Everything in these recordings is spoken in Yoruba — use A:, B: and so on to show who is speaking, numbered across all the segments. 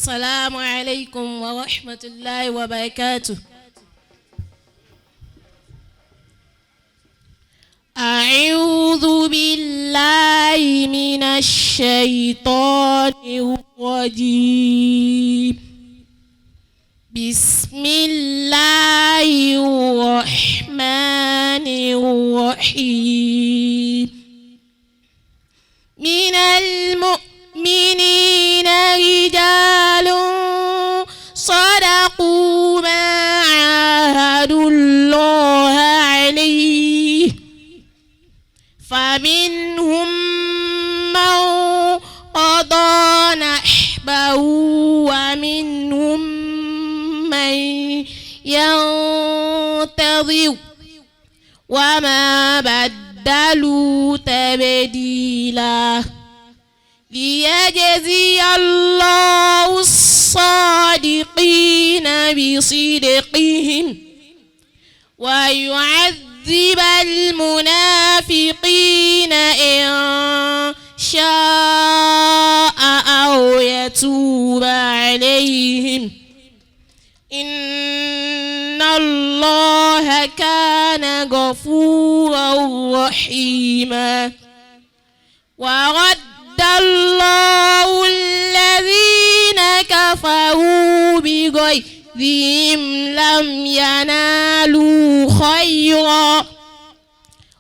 A: السلام عليكم ورحمة الله وبركاته. أعوذ بالله من الشيطان الرجيم. بسم الله الرحمن الرحيم. من المؤمنين رجال صدقوا ما عاهدوا الله عليه فمنهم من قضى نحبه ومنهم من ينتظر وما بدلوا تبديلا ليجزي الله الصادقين بصدقهم ويعذب المنافقين إن شاء أو يتوب عليهم إن الله كان غفورا رحيما. ورد الله الذين كفروا بغيظهم لم ينالوا خيرا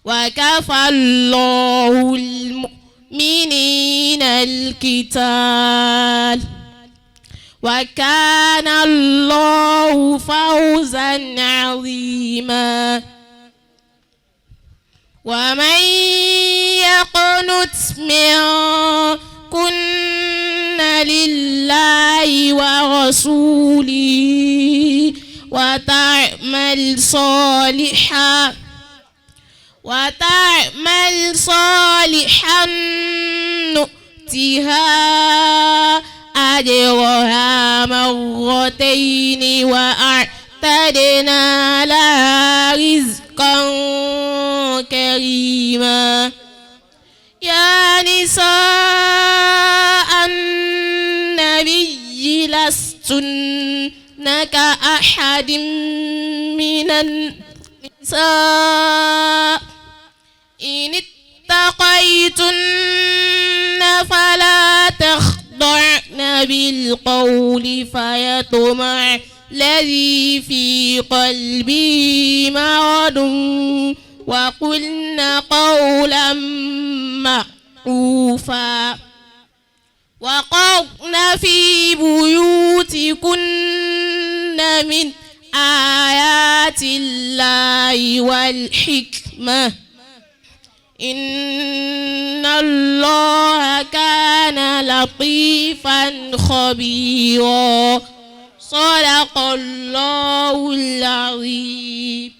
A: وكفى الله المؤمنين القتال وكان الله فوزا عظيما. ومن يقنت منكن لله ورسوله وتعمل صالحا نؤتها أجرها مرتين وأعتدنا لها رزقا كريما. يا نساء النبي لستن كأحد من النساء إن اتقيتن فلا تخضعن بالقول فيطمع الذي في قلبه مرض وقلن قولا معروفا وقرن في بيوتكن من آيات الله والحكمة إن الله كان لطيفا خبيرا. صدق الله العظيم.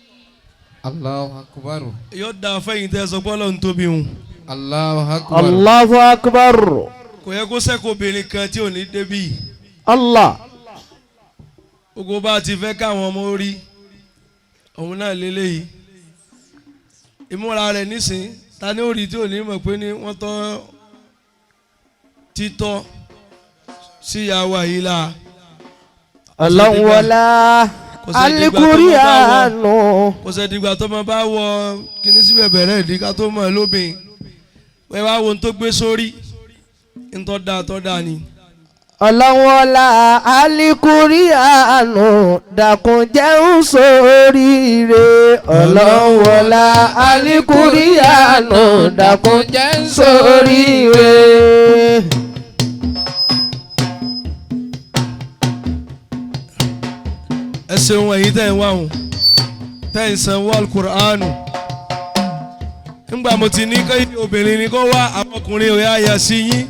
B: الله أكبر.
C: يودع فين تسقط لون تبيون.
B: الله أكبر.
D: الله أكبر.
C: kò yẹ kó sẹ́kọ̀ọ́ obìnrin kan tí ò ní débí.
D: Allah.
C: gbogbo bá ti fẹ́ káwọn ọmọ rí òun náà lélẹ́yìí. ìmúra rẹ̀ nísìn ta ni ó rí tí ò ní mọ̀ pé ní wọ́n tọ́ títọ́ síyàwó àyílá.
D: Ọlọ́run wọlá alikurianu.
C: kò sẹ́dìgbà tó máa bá wọ kíní síbẹ̀ bẹ̀rẹ̀ ìdí ká tó mọ̀ lóbìn. wọ́n wá wo ohun tó gbé sórí ntọ́da ni.
D: Ọlọ́run wọlá alikurianu dákun jẹun sóríire. Ọlọ́run wọlá alikurianu dákun jẹun sóríire.
C: ẹ ṣeun ẹ̀yin tẹ́ ń wá wọn tẹ́ ń sanwó alukuraanu. nígbà mo ti ní kí obìnrin ni kó wá àwọn ọkùnrin ò yá yà sí yín.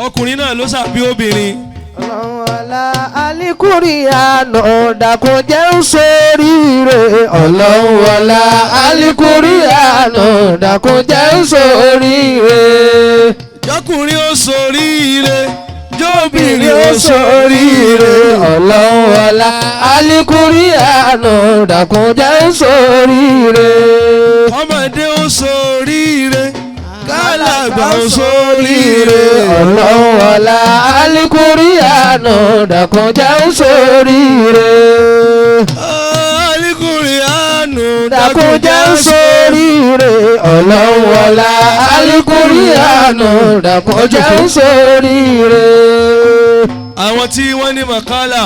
C: ọkùnrin náà ló ṣàbí obìnrin.
D: Ọlọ́run wọlá alikurianu dákun jẹun sóríire. Ọlọ́run wọlá alikurianu dákun jẹun sóríire.
C: jọkùnrin ó ṣoríire jóbìnrin
D: Obìnrin ó ṣoríire. Ọlọ́run wọlá alikurianu dákun jẹun sóríire.
C: ọmọdé ó ṣoríire kálàgbà ó ṣoríire.
D: Ọlọ́run wọlá àánú dákun jẹ́ ń ṣoríire.
C: Alikurianu
D: dákun jẹ́ ń ṣoríire. ọlọ́run wọlá Alikurianu dákun jẹ́ ń ṣoríire.
C: àwọn tí wọ́n ní màkálà